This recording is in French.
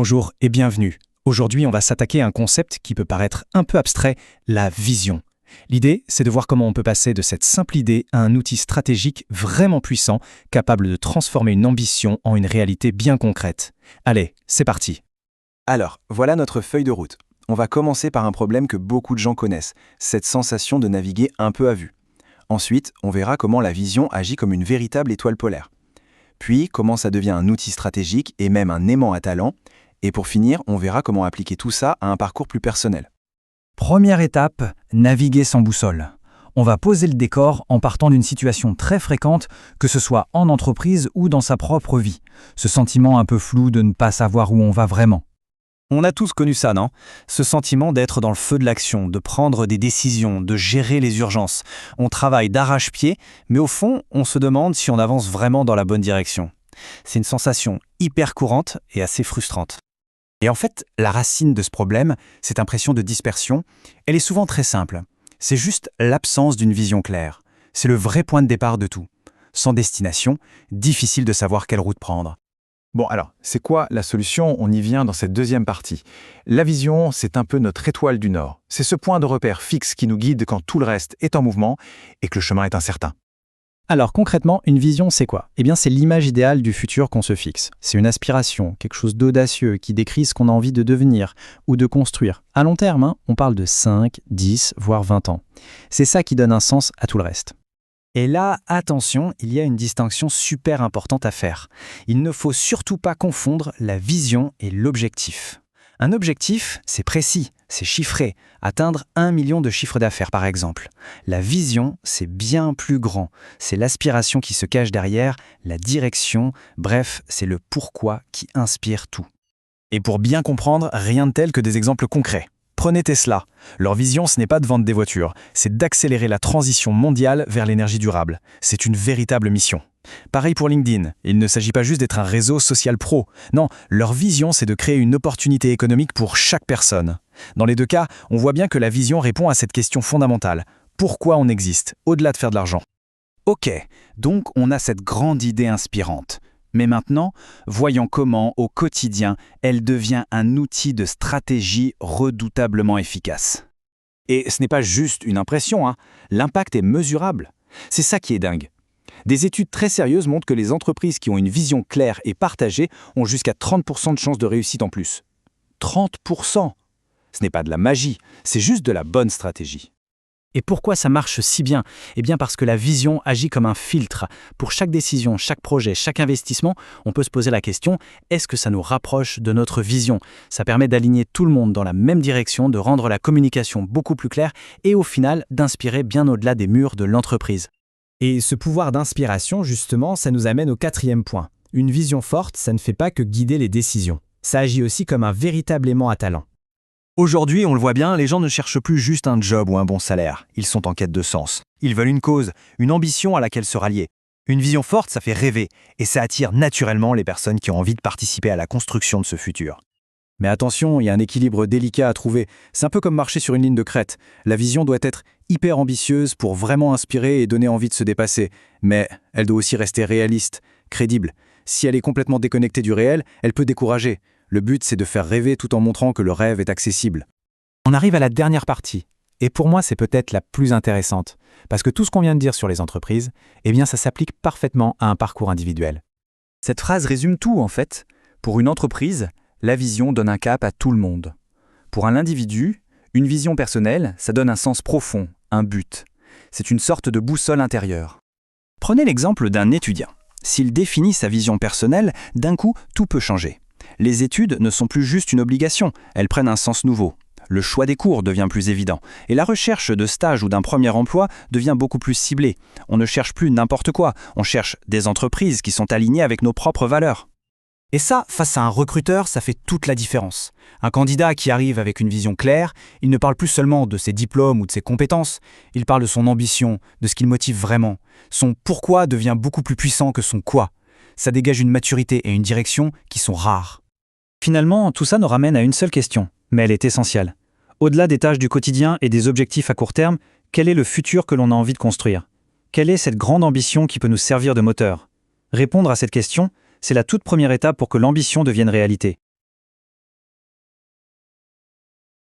Bonjour et bienvenue. Aujourd'hui, on va s'attaquer à un concept qui peut paraître un peu abstrait, la vision. L'idée, c'est de voir comment on peut passer de cette simple idée à un outil stratégique vraiment puissant, capable de transformer une ambition en une réalité bien concrète. Allez, c'est parti. Alors, voilà notre feuille de route. On va commencer par un problème que beaucoup de gens connaissent, cette sensation de naviguer un peu à vue. Ensuite, on verra comment la vision agit comme une véritable étoile polaire. Puis, comment ça devient un outil stratégique et même un aimant à talent. Et pour finir, on verra comment appliquer tout ça à un parcours plus personnel. Première étape, naviguer sans boussole. On va poser le décor en partant d'une situation très fréquente, que ce soit en entreprise ou dans sa propre vie. Ce sentiment un peu flou de ne pas savoir où on va vraiment. On a tous connu ça, non? Ce sentiment d'être dans le feu de l'action, de prendre des décisions, de gérer les urgences. On travaille d'arrache-pied, mais au fond, on se demande si on avance vraiment dans la bonne direction. C'est une sensation hyper courante et assez frustrante. Et en fait, la racine de ce problème, cette impression de dispersion, elle est souvent très simple. C'est juste l'absence d'une vision claire. C'est le vrai point de départ de tout. Sans destination, difficile de savoir quelle route prendre. Bon alors, c'est quoi la solution? On y vient dans cette deuxième partie. La vision, c'est un peu notre étoile du Nord. C'est ce point de repère fixe qui nous guide quand tout le reste est en mouvement et que le chemin est incertain. Alors concrètement, une vision, c'est quoi? Eh bien, c'est l'image idéale du futur qu'on se fixe. C'est une aspiration, quelque chose d'audacieux qui décrit ce qu'on a envie de devenir ou de construire. À long terme, on parle de 5, 10, voire 20 ans. C'est ça qui donne un sens à tout le reste. Et là, attention, il y a une distinction super importante à faire. Il ne faut surtout pas confondre la vision et l'objectif. Un objectif, c'est précis, c'est chiffré. Atteindre 1 million de chiffre d'affaires, par exemple. La vision, c'est bien plus grand. C'est l'aspiration qui se cache derrière, la direction, bref, c'est le pourquoi qui inspire tout. Et pour bien comprendre, rien de tel que des exemples concrets. Prenez Tesla. Leur vision, ce n'est pas de vendre des voitures, c'est d'accélérer la transition mondiale vers l'énergie durable. C'est une véritable mission. Pareil pour LinkedIn, il ne s'agit pas juste d'être un réseau social pro. Non, leur vision, c'est de créer une opportunité économique pour chaque personne. Dans les deux cas, on voit bien que la vision répond à cette question fondamentale. Pourquoi on existe, au-delà de faire de l'argent? Ok, donc on a cette grande idée inspirante. Mais maintenant, voyons comment, au quotidien, elle devient un outil de stratégie redoutablement efficace. Et ce n'est pas juste une impression, l'impact est mesurable. C'est ça qui est dingue. Des études très sérieuses montrent que les entreprises qui ont une vision claire et partagée ont jusqu'à 30% de chances de réussite en plus. 30%! Ce n'est pas de la magie, c'est juste de la bonne stratégie. Et pourquoi ça marche si bien? Eh bien parce que la vision agit comme un filtre. Pour chaque décision, chaque projet, chaque investissement, on peut se poser la question, est-ce que ça nous rapproche de notre vision? Ça permet d'aligner tout le monde dans la même direction, de rendre la communication beaucoup plus claire et au final d'inspirer bien au-delà des murs de l'entreprise. Et ce pouvoir d'inspiration, justement, ça nous amène au 4e point. Une vision forte, ça ne fait pas que guider les décisions. Ça agit aussi comme un véritable aimant à talent. Aujourd'hui, on le voit bien, les gens ne cherchent plus juste un job ou un bon salaire. Ils sont en quête de sens. Ils veulent une cause, une ambition à laquelle se rallier. Une vision forte, ça fait rêver, et ça attire naturellement les personnes qui ont envie de participer à la construction de ce futur. Mais attention, il y a un équilibre délicat à trouver. C'est un peu comme marcher sur une ligne de crête. La vision doit être hyper ambitieuse pour vraiment inspirer et donner envie de se dépasser. Mais elle doit aussi rester réaliste, crédible. Si elle est complètement déconnectée du réel, elle peut décourager. Le but, c'est de faire rêver tout en montrant que le rêve est accessible. On arrive à la dernière partie. Et pour moi, c'est peut-être la plus intéressante. Parce que tout ce qu'on vient de dire sur les entreprises, eh bien, ça s'applique parfaitement à un parcours individuel. Cette phrase résume tout, en fait. Pour une entreprise, la vision donne un cap à tout le monde. Pour un individu, une vision personnelle, ça donne un sens profond, un but. C'est une sorte de boussole intérieure. Prenez l'exemple d'un étudiant. S'il définit sa vision personnelle, d'un coup, tout peut changer. Les études ne sont plus juste une obligation, elles prennent un sens nouveau. Le choix des cours devient plus évident, et la recherche de stage ou d'un premier emploi devient beaucoup plus ciblée. On ne cherche plus n'importe quoi, on cherche des entreprises qui sont alignées avec nos propres valeurs. Et ça, face à un recruteur, ça fait toute la différence. Un candidat qui arrive avec une vision claire, il ne parle plus seulement de ses diplômes ou de ses compétences, il parle de son ambition, de ce qu'il motive vraiment. Son pourquoi devient beaucoup plus puissant que son quoi. Ça dégage une maturité et une direction qui sont rares. Finalement, tout ça nous ramène à une seule question, mais elle est essentielle. Au-delà des tâches du quotidien et des objectifs à court terme, quel est le futur que l'on a envie de construire? Quelle est cette grande ambition qui peut nous servir de moteur? Répondre à cette question, c'est la toute première étape pour que l'ambition devienne réalité.